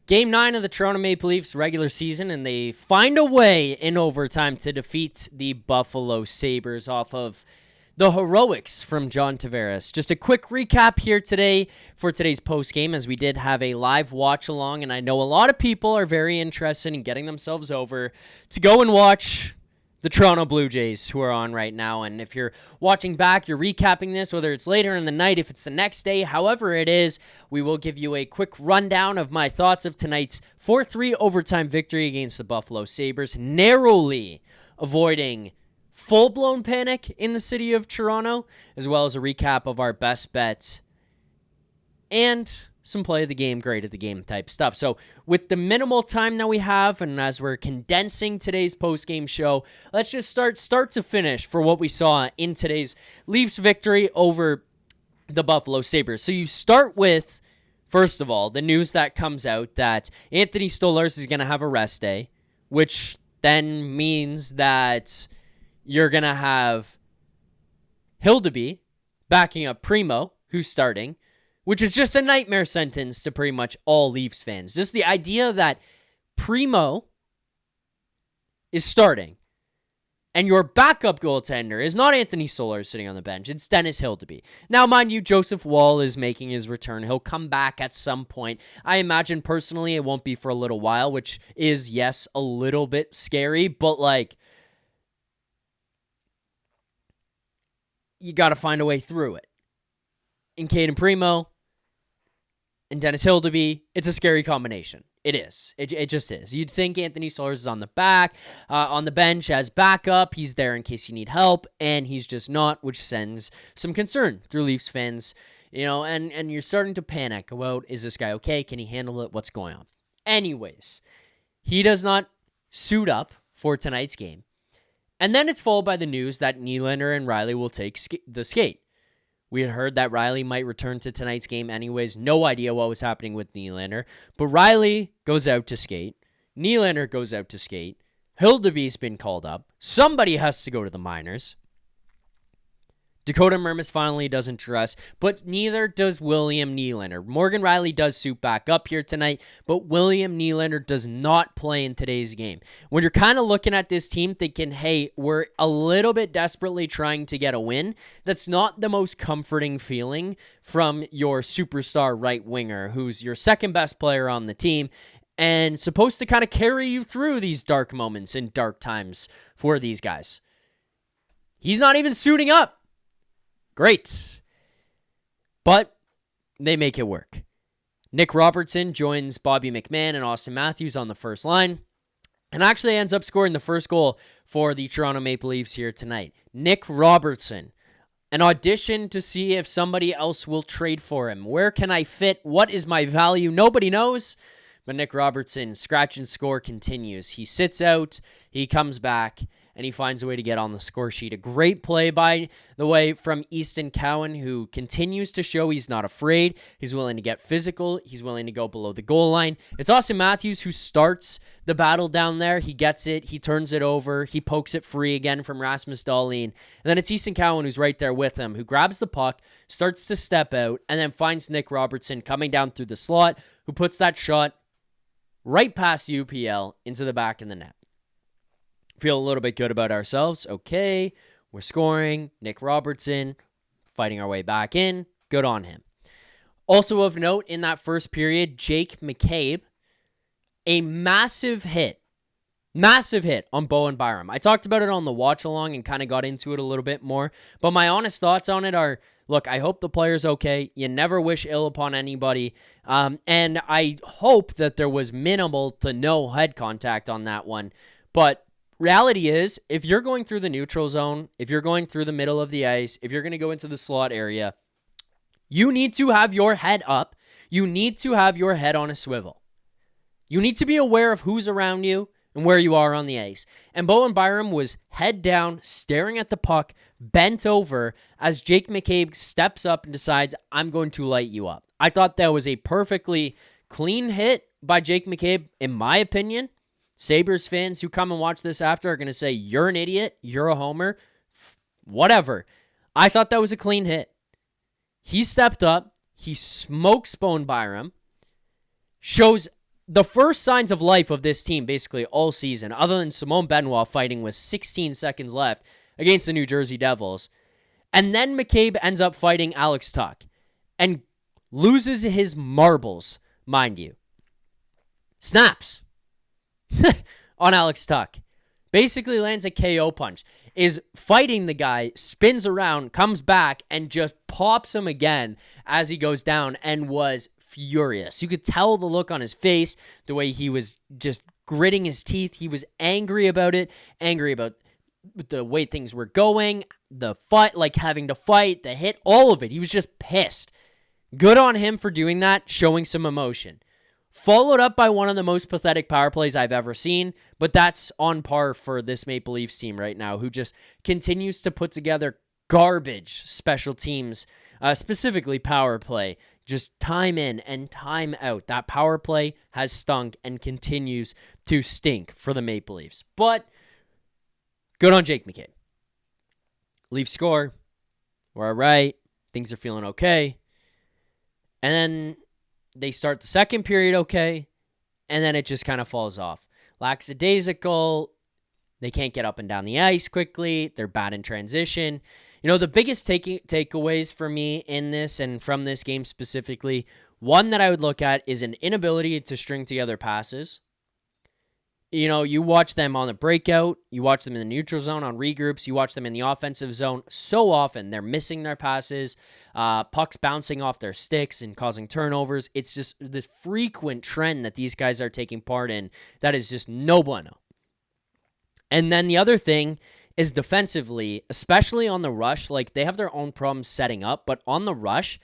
Game 9 of the Toronto Maple Leafs regular season, and they find a way in overtime to defeat the Buffalo Sabres off of the heroics from John Tavares. Just a quick recap here today for today's postgame, as we did have a live watch-along, and I know a lot of people are very interested in getting themselves over to go and watch the Toronto Blue Jays, who are on right now. And if you're watching back, you're recapping this, whether it's later in the night, if it's the next day, however it is, we will give you a quick rundown of my thoughts of tonight's 4-3 overtime victory against the Buffalo Sabres, narrowly avoiding full-blown panic in the city of Toronto, as well as a recap of our best bet and some play of the game, grade of the game type stuff. So with the minimal time that we have, and as we're condensing today's post-game show, let's just start to finish for what we saw in today's Leafs victory over the Buffalo Sabres. So you start with, first of all, the news that comes out that Anthony Stolarz is going to have a rest day, which then means that you're going to have Hildeby backing up Primo, who's starting, which is just a nightmare sentence to pretty much all Leafs fans. Just the idea that Primo is starting and your backup goaltender is not Anthony Stolarz sitting on the bench, it's Dennis Hildeby. Now, mind you, Joseph Woll is making his return. He'll come back at some point. I imagine personally it won't be for a little while, which is, yes, a little bit scary, but like, you got to find a way through it. In Caden Primo and Dennis Hildeby, it's a scary combination. It is. It just is. You'd think Anthony Stolarz is on the bench as backup. He's there in case you need help, and he's just not, which sends some concern through Leafs fans, and you're starting to panic about, is this guy okay? Can he handle it? What's going on? Anyways, he does not suit up for tonight's game. And then it's followed by the news that Nylander and Rielly will take the skate. We had heard that Rielly might return to tonight's game anyways. No idea what was happening with Nylander. But Rielly goes out to skate. Nylander goes out to skate. Hildeby's been called up. Somebody has to go to the minors. Dakota Mermis finally doesn't dress, but neither does William Nylander. Morgan Rielly does suit back up here tonight, but William Nylander does not play in today's game. When you're kind of looking at this team thinking, hey, we're a little bit desperately trying to get a win, that's not the most comforting feeling from your superstar right winger, who's your second best player on the team, and supposed to kind of carry you through these dark moments and dark times for these guys. He's not even suiting up. Great. But they make it work. Nic Robertson joins Bobby McMann and Austin Matthews on the first line and actually ends up scoring the first goal for the Toronto Maple Leafs here tonight. Nic Robertson, an audition to see if somebody else will trade for him. Where can I fit? What is my value? Nobody knows. But Nic Robertson, scratch and score continues. He sits out, he comes back, and he finds a way to get on the score sheet. A great play, by the way, from Easton Cowan, who continues to show he's not afraid. He's willing to get physical. He's willing to go below the goal line. It's Austin Matthews who starts the battle down there. He gets it. He turns it over. He pokes it free again from Rasmus Dahlin. And then it's Easton Cowan who's right there with him, who grabs the puck, starts to step out, and then finds Nic Robertson coming down through the slot, who puts that shot right past the UPL into the back of the net. Feel a little bit good about ourselves. Okay, we're scoring. Nic Robertson fighting our way back in. Good on him. Also of note, in that first period, Jake McCabe, a massive hit on Bowen Byram. I talked about it on the watch-along and kind of got into it a little bit more, but my honest thoughts on it are, look, I hope the player's okay. You never wish ill upon anybody, and I hope that there was minimal to no head contact on that one, but reality is, if you're going through the neutral zone, if you're going through the middle of the ice, if you're going to go into the slot area, you need to have your head up. You need to have your head on a swivel. You need to be aware of who's around you and where you are on the ice. And Bowen Byram was head down, staring at the puck, bent over, as Jake McCabe steps up and decides, I'm going to light you up. I thought that was a perfectly clean hit by Jake McCabe, in my opinion. Sabres fans who come and watch this after are going to say, you're an idiot, you're a homer, whatever. I thought that was a clean hit. He stepped up, he smokes Bowen Byram, shows the first signs of life of this team basically all season, other than Simone Benoit fighting with 16 seconds left against the New Jersey Devils. And then McCabe ends up fighting Alex Tuch and loses his marbles, mind you. Snaps on Alex Tuch. Basically lands a KO punch. Is fighting the guy, spins around, comes back, and just pops him again as he goes down, and was furious. You could tell the look on his face, the way he was just gritting his teeth. He was angry about it, angry about the way things were going, the fight, like having to fight, the hit, all of it. He was just pissed. Good on him for doing that, showing some emotion. Followed up by one of the most pathetic power plays I've ever seen, but that's on par for this Maple Leafs team right now, who just continues to put together garbage special teams, specifically power play, just time in and time out. That power play has stunk and continues to stink for the Maple Leafs. But good on Jake McCabe. Leafs score. We're all right. Things are feeling okay. And then they start the second period okay, and then it just kind of falls off. Lackadaisical. They can't get up and down the ice quickly. They're bad in transition. You know, the biggest takeaways for me in this and from this game specifically, one that I would look at is an inability to string together passes. You know, you watch them on the breakout, you watch them in the neutral zone on regroups, you watch them in the offensive zone. So often they're missing their passes, pucks bouncing off their sticks and causing turnovers. It's just the frequent trend that these guys are taking part in that is just no bueno. And then the other thing is defensively, especially on the rush, like they have their own problems setting up, but on the rush,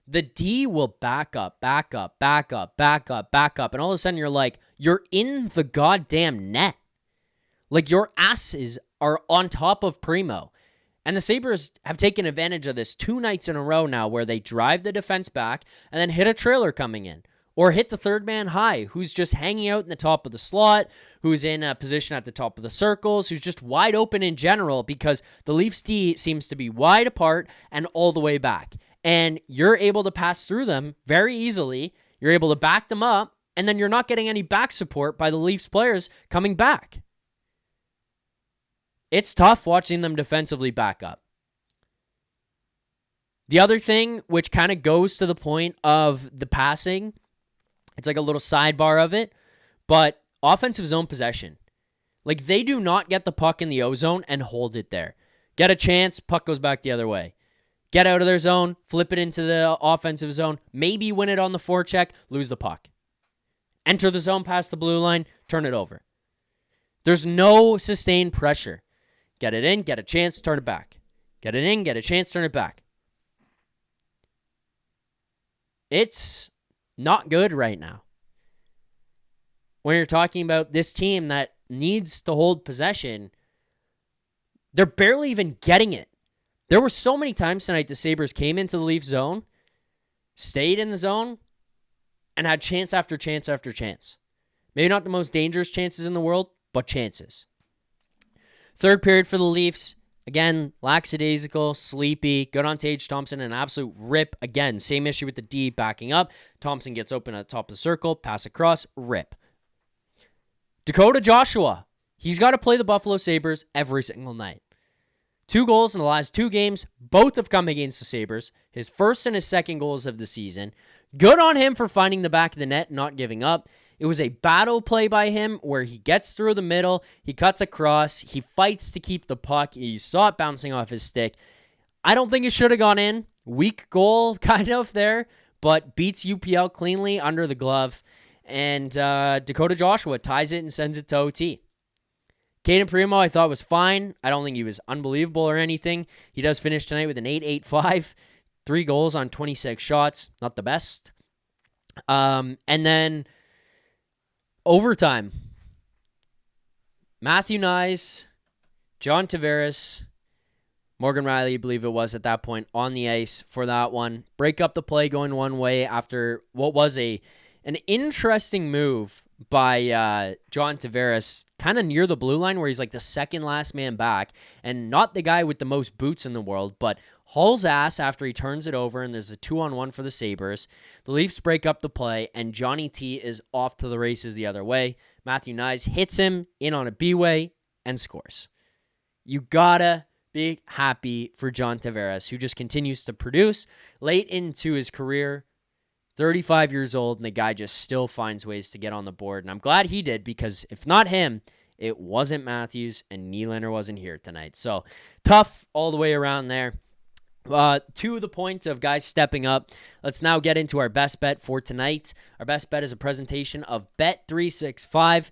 the D will back up, and all of a sudden you're like, you're in the goddamn net. Like your asses are on top of Primo. And the Sabres have taken advantage of this 2 nights in a row now where they drive the defense back and then hit a trailer coming in. Or hit the third man high, who's just hanging out in the top of the slot, who's in a position at the top of the circles, who's just wide open in general because the Leafs D seems to be wide apart and all the way back. And you're able to pass through them very easily. You're able to back them up, and then you're not getting any back support by the Leafs players coming back. It's tough watching them defensively back up. The other thing, which kind of goes to the point of the passing, it's like a little sidebar of it, but offensive zone possession. Like they do not get the puck in the O zone and hold it there. Get a chance, puck goes back the other way. Get out of their zone, flip it into the offensive zone, maybe win it on the forecheck, lose the puck. Enter the zone past the blue line, turn it over. There's no sustained pressure. Get it in, get a chance, turn it back. Get it in, get a chance, turn it back. It's not good right now. When you're talking about this team that needs to hold possession, they're barely even getting it. There were so many times tonight the Sabres came into the Leafs zone, stayed in the zone, and had chance after chance after chance. Maybe not the most dangerous chances in the world, but chances. Third period for the Leafs. Again, lackadaisical, sleepy. Good on Tage Thompson, an absolute rip. Again, same issue with the D backing up. Thompson gets open at the top of the circle, pass across, rip. Dakota Joshua. He's got to play the Buffalo Sabres every single night. 2 goals in the last 2 games. Both have come against the Sabres. His first and his second goals of the season. Good on him for finding the back of the net, not giving up. It was a battle play by him where he gets through the middle, he cuts across, he fights to keep the puck. You saw it bouncing off his stick. I don't think it should have gone in. Weak goal kind of there, but beats UPL cleanly under the glove. And Dakota Joshua ties it and sends it to OT. Caden Primo, I thought was fine. I don't think he was unbelievable or anything. He does finish tonight with an 8.85. 3 goals on 26 shots. Not the best. And then overtime. Matthew Nyes, John Tavares, Morgan Rielly, I believe it was at that point, on the ice for that one. Break up the play going one way after what was an interesting move by John Tavares, kind of near the blue line where he's like the second last man back and not the guy with the most boots in the world, but hauls ass after he turns it over, and there's a 2-on-1 for the Sabres. The Leafs break up the play, and Johnny T is off to the races the other way. Matthew Knies hits him in on a B-way and scores. You gotta be happy for John Tavares, who just continues to produce late into his career. 35 years old, and the guy just still finds ways to get on the board. And I'm glad he did, because if not him, it wasn't Matthews, and Nylander wasn't here tonight. So tough all the way around there. To the point of guys stepping up, let's now get into our best bet for tonight. Our best bet is a presentation of Bet365.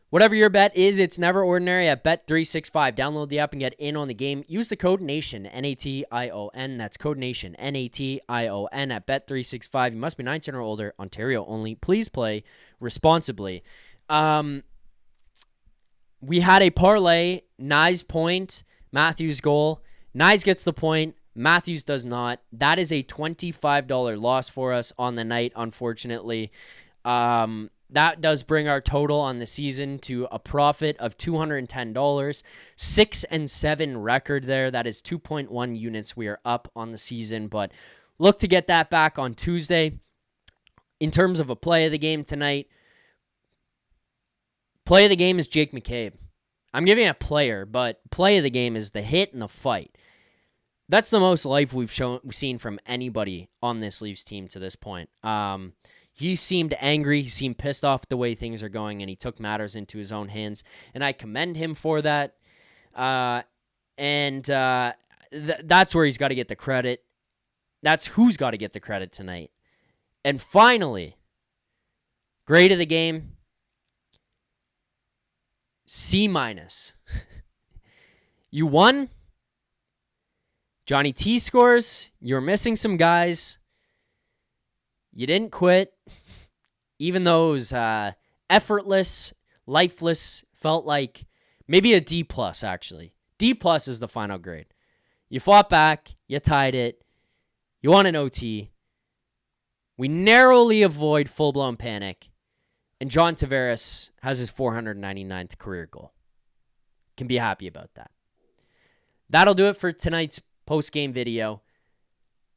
Whatever your bet is, it's never ordinary at Bet365. Download the app and get in on the game. Use the code NATION, N-A-T-I-O-N. That's code NATION, N-A-T-I-O-N at Bet365. You must be 19 or older, Ontario only. Please play responsibly. We had a parlay, Knies point, Matthews goal. Knies gets the point, Matthews does not. That is a $25 loss for us on the night, unfortunately. That does bring our total on the season to a profit of $210. 6-7 record there. That is 2.1 units we are up on the season, but look to get that back on Tuesday. In terms of a play of the game tonight, play of the game is Jake McCabe. I'm giving a player, but play of the game is the hit and the fight. That's the most life we've seen from anybody on this Leafs team to this point. He seemed angry. He seemed pissed off the way things are going, and he took matters into his own hands. And I commend him for that. That's where he's got to get the credit. That's who's got to get the credit tonight. And finally, grade of the game, C-. You won. Johnny T scores. You're missing some guys. You didn't quit, even though it was effortless, lifeless, felt like maybe a D+, actually. D+ is the final grade. You fought back, you tied it, you won an OT. We narrowly avoid full-blown panic, and John Tavares has his 499th career goal. Can be happy about that. That'll do it for tonight's post-game video.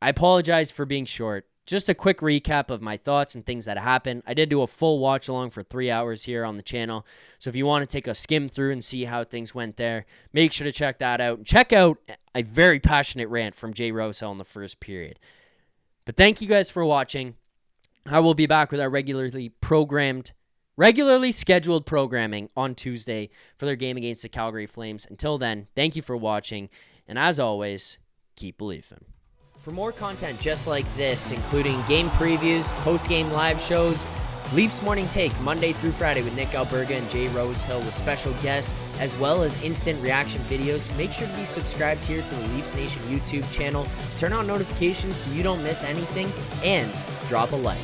I apologize for being short. Just a quick recap of my thoughts and things that happened. I did do a full watch along for 3 hours here on the channel. So if you want to take a skim through and see how things went there, make sure to check that out. Check out a very passionate rant from Jay Rosell in the first period. But thank you guys for watching. I will be back with our regularly scheduled programming on Tuesday for their game against the Calgary Flames. Until then, thank you for watching. And as always, keep believing. For more content just like this, including game previews, post-game live shows, Leafs Morning Take Monday through Friday with Nick Alberga and Jay Rosehill with special guests, as well as instant reaction videos, make sure to be subscribed here to the Leafs Nation YouTube channel. Turn on notifications so you don't miss anything, and drop a like.